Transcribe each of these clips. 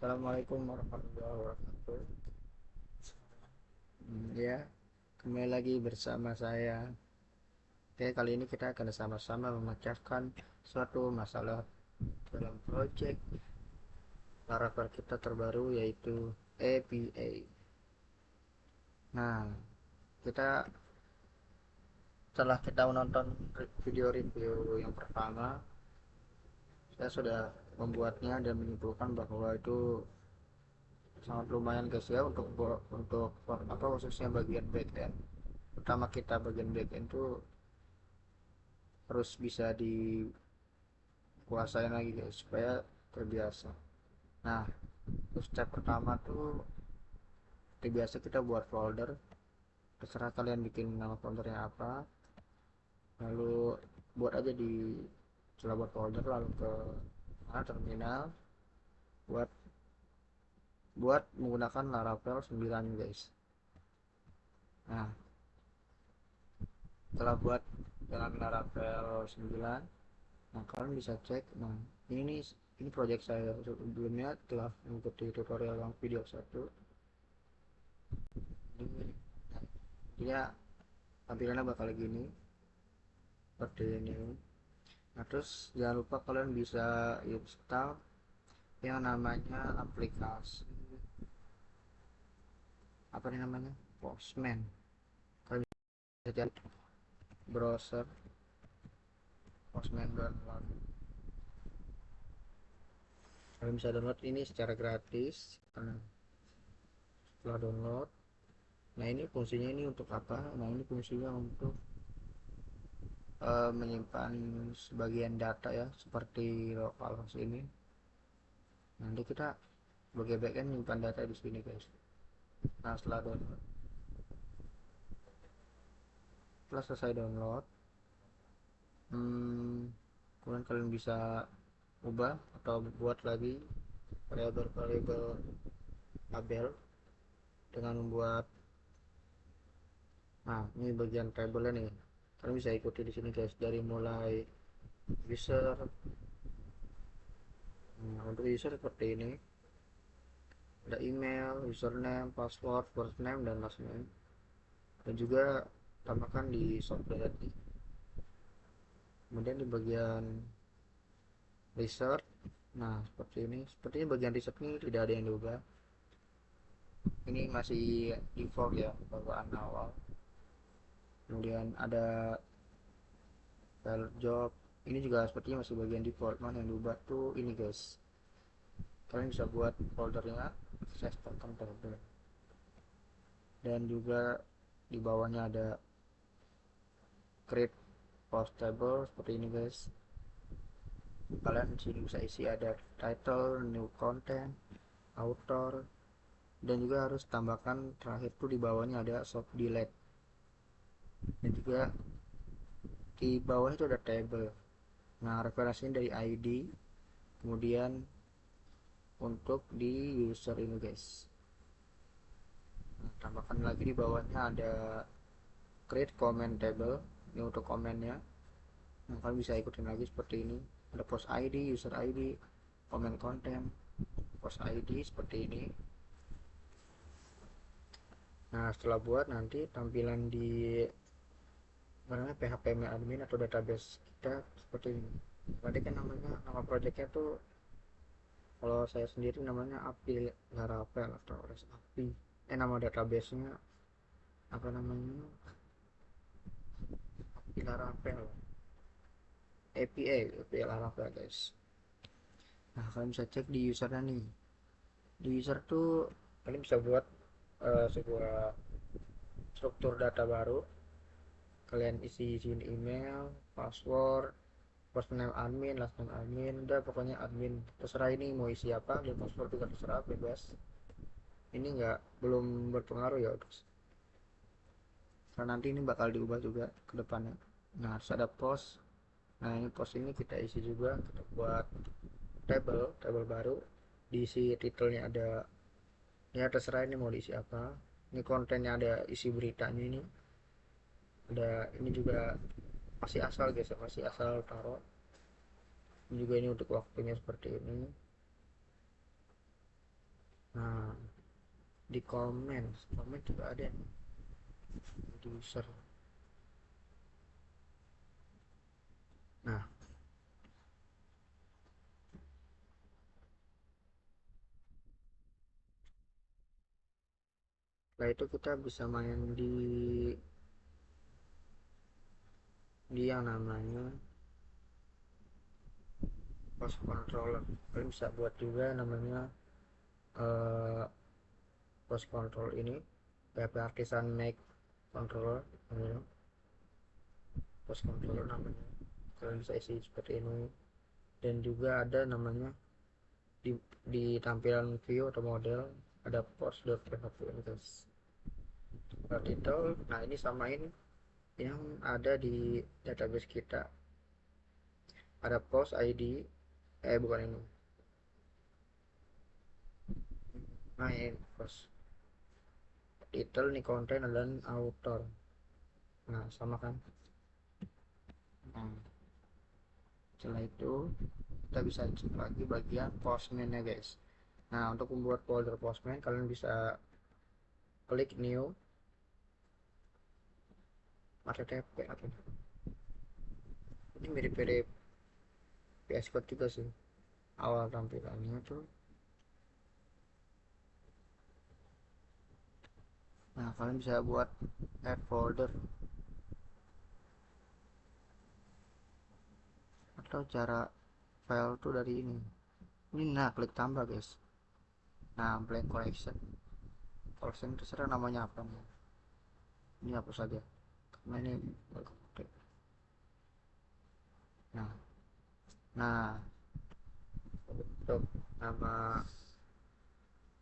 Assalamualaikum warahmatullahi wabarakatuh. Ya, kembali lagi bersama saya. Oke, kali ini kita akan sama-sama memecahkan suatu masalah dalam proyek Laravel kita terbaru yaitu APA. Nah, kita setelah kita menonton video review yang pertama, saya sudah membuatnya dan menyimpulkan bahwa itu sangat lumayan guys ya untuk apa khususnya bagian backend. Pertama kita bagian backend itu harus bisa dikuasain lagi guys supaya terbiasa. Nah, untuk step pertama tuh seperti biasa kita buat folder, terserah kalian bikin nama foldernya apa, lalu buat aja di setelah buat folder lalu ke terminal buat buat menggunakan Laravel 9 guys. Nah, setelah buat dengan Laravel 9, nah kalian bisa cek. Nah, ini project saya sebelumnya telah mengikuti tutorial yang video satu. Ini dia tampilannya bakal gini seperti ini. Nah, terus jangan lupa kalian bisa install yang namanya aplikasi apa nih namanya, Postman. Kalian bisa cari browser Postman download. Kalian bisa download ini secara gratis. Setelah download, nah ini fungsinya ini untuk apa? Nah, ini fungsinya untuk menyimpan sebagian data ya, seperti localhost ini. Nanti kita sebagai backend menyimpan data di sini guys. Nah, setelah selesai download, kemudian kalian bisa ubah atau buat lagi variabel-variabel tabel dengan membuat, nah ini bagian tabelnya nih, kalian bisa ikuti di sini guys, dari mulai user. Nah, untuk user seperti ini, ada email, username, password, first name, dan last name, dan juga tambahkan di software tadi. Kemudian di bagian research, nah sepertinya bagian research ini tidak ada yang diubah, ini masih default ya, bawaan awal. Kemudian ada file job, ini juga sepertinya masih bagian default. Mana yang diubah tuh ini guys, kalian bisa buat foldernya access token table, dan juga di bawahnya ada create post table seperti ini guys. Kalian sini bisa isi ada title, new content, author, dan juga harus tambahkan terakhir tuh di bawahnya ada soft delete, dan juga di bawah itu ada table. Nah, referensinya dari ID, kemudian untuk di user ini guys. Nah, tambahkan lagi di bawahnya ada create comment table, ini untuk komennya. Nah, kalian bisa ikutin lagi seperti ini, ada post ID, user ID, comment content, post ID seperti ini. Nah, setelah buat, nanti tampilan di namanya PHP admin atau database kita seperti ini. Tadi kan namanya, nama projectnya tuh kalau saya sendiri namanya API Laravel atau REST API. Nama databasenya apa namanya, API Laravel, API Laravel guys. Nah, kalian bisa cek di usernya nih. Di user tuh kalian bisa buat sebuah struktur data baru. Kalian isiin email, password, first name admin, last name admin, udah pokoknya admin, terserah ini mau isi apa, dan password juga terserah, bebas. Ini belum berpengaruh ya guys, karena nanti ini bakal diubah juga ke depannya. Nah, harus ada post. Nah, ini post ini kita isi juga, kita buat table baru, diisi titelnya ada, ya terserah ini mau diisi apa. Ini kontennya ada isi beritanya, ini ada, ini juga masih asal guys, masih asal taruh. Ini juga ini untuk waktunya seperti ini. di komen juga ada nih, di user. Nah, setelah itu kita bisa main di yang namanya post controller. Kalian bisa buat juga namanya eh, post control ini PHP Artisan Make controller namanya, post controller namanya. Kalian bisa isi seperti ini, dan juga ada namanya di tampilan view atau model ada post.php ini guys, title. Nah, ini samain yang ada di database kita, ada post ID, bukan ini, nah ini post title nih, konten dan author. Nah, sama kan. Nah, setelah itu kita bisa cek lagi bagian postman ya guys. Nah, untuk membuat folder postman kalian bisa klik new http atau ini mirip-mirip VS Code juga sih awal tampilannya tuh. Nah, kalian bisa buat add folder, atau cara file tuh dari ini. Nah, klik tambah guys. Nah, blank collection terserah namanya apa nih, ini hapus saja karena ini. nah nah untuk nama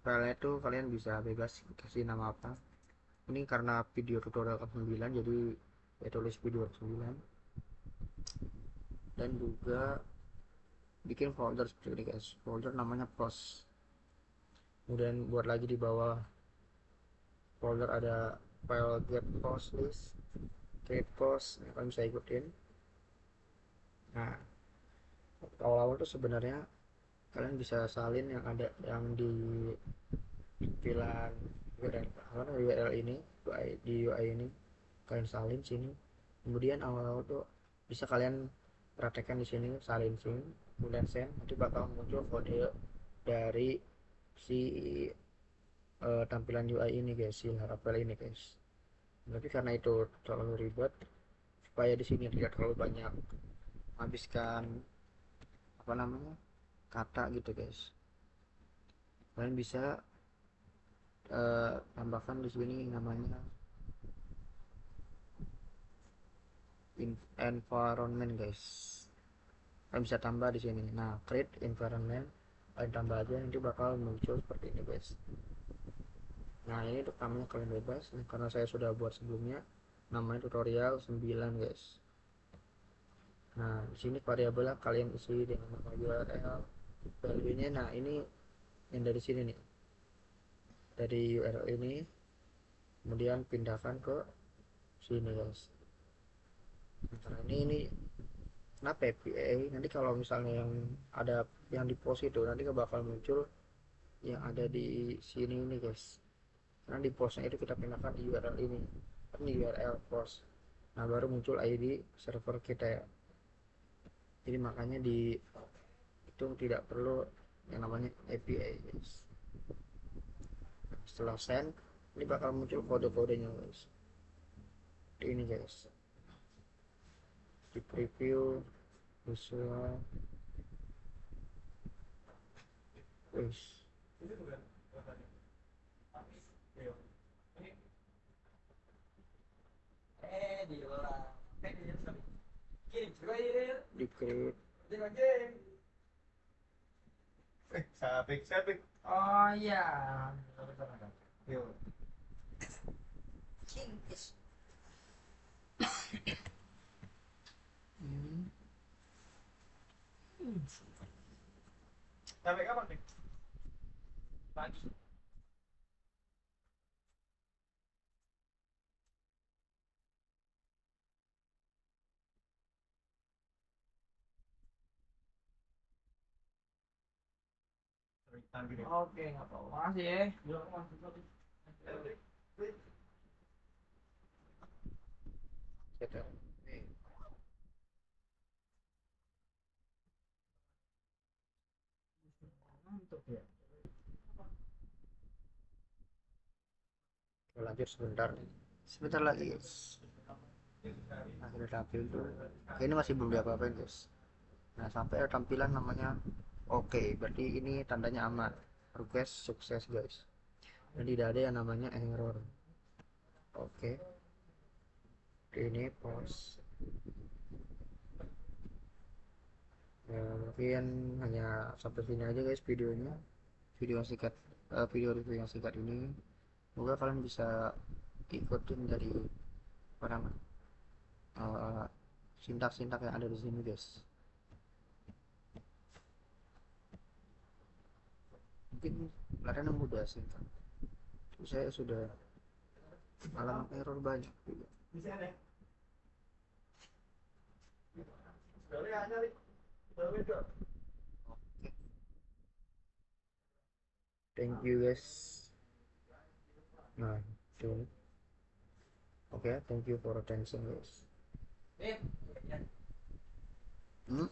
file itu kalian bisa bebas kasih nama apa. Ini karena video tutorial ke-9 jadi saya tulis video ke-9, dan juga bikin folder seperti ini guys, folder namanya post. Kemudian buat lagi di bawah folder ada file get post list, create post. Nah, kalian bisa ikutin. Nah, awal-awal tuh sebenarnya kalian bisa salin yang ada yang di tampilan URL ini, di UI ini kalian salin sini. Kemudian awal-awal tuh bisa kalian praktekkan di sini, salin sini, kemudian send, nanti bakal muncul kode dari si tampilan UI ini guys, si Laravel ini guys. Tapi karena itu terlalu ribet, supaya di sini tidak terlalu banyak habiskan apa namanya kata gitu guys, kalian bisa tambahkan di sini namanya environment guys. Kalian bisa tambah di sini. Nah, create environment kalian tambah aja, nanti bakal muncul seperti ini guys. Nah, ini untuk namanya kalian bebas. Nah, karena saya sudah buat sebelumnya, namanya tutorial 9 guys. Nah, di sini variabelnya kalian isi dengan nama URL, value nya. Nah, ini yang dari sini nih, dari URL ini, kemudian pindahkan ke sini guys. Nah, karena ini kenapa APA nanti kalau misalnya yang ada yang di post itu nanti bakal muncul yang ada di sini ini guys, karena di postnya itu kita pindahkan di URL ini, kan di URL post. Nah, baru muncul ID server kita ya, jadi makanya di itu tidak perlu yang namanya API guys. Nah, setelah send ini bakal muncul kode-kodenya guys, ini guys, di preview visual wis. Di create. Sabik. Oh iya. Yuk. Hmm. Sampai kapan nih? Pagi. Oke, nggak apa-apa. Makasih ya. Gitu. Mantap ya. Kita lanjut sebentar, sebentar lagi guys. Akhirnya tampil tuh. Ini masih belum diapa-apain guys. Nah, sampai ada tampilan namanya oke, berarti ini tandanya aman. Request sukses guys. Dan tidak ada yang namanya error. Oke, ini pause. Ya, mungkin hanya sampai sini aja guys videonya. Video yang singkat, video review yang singkat ini. Semoga kalian bisa ikutin dari apa namanya, sintak-sintak yang ada di sini guys. Mungkin kalian yang mudah singkat. Saya sudah alami error banyak juga. Oke, thank you guys. Nah, itu. Oke, thank you for attention guys. Hmm?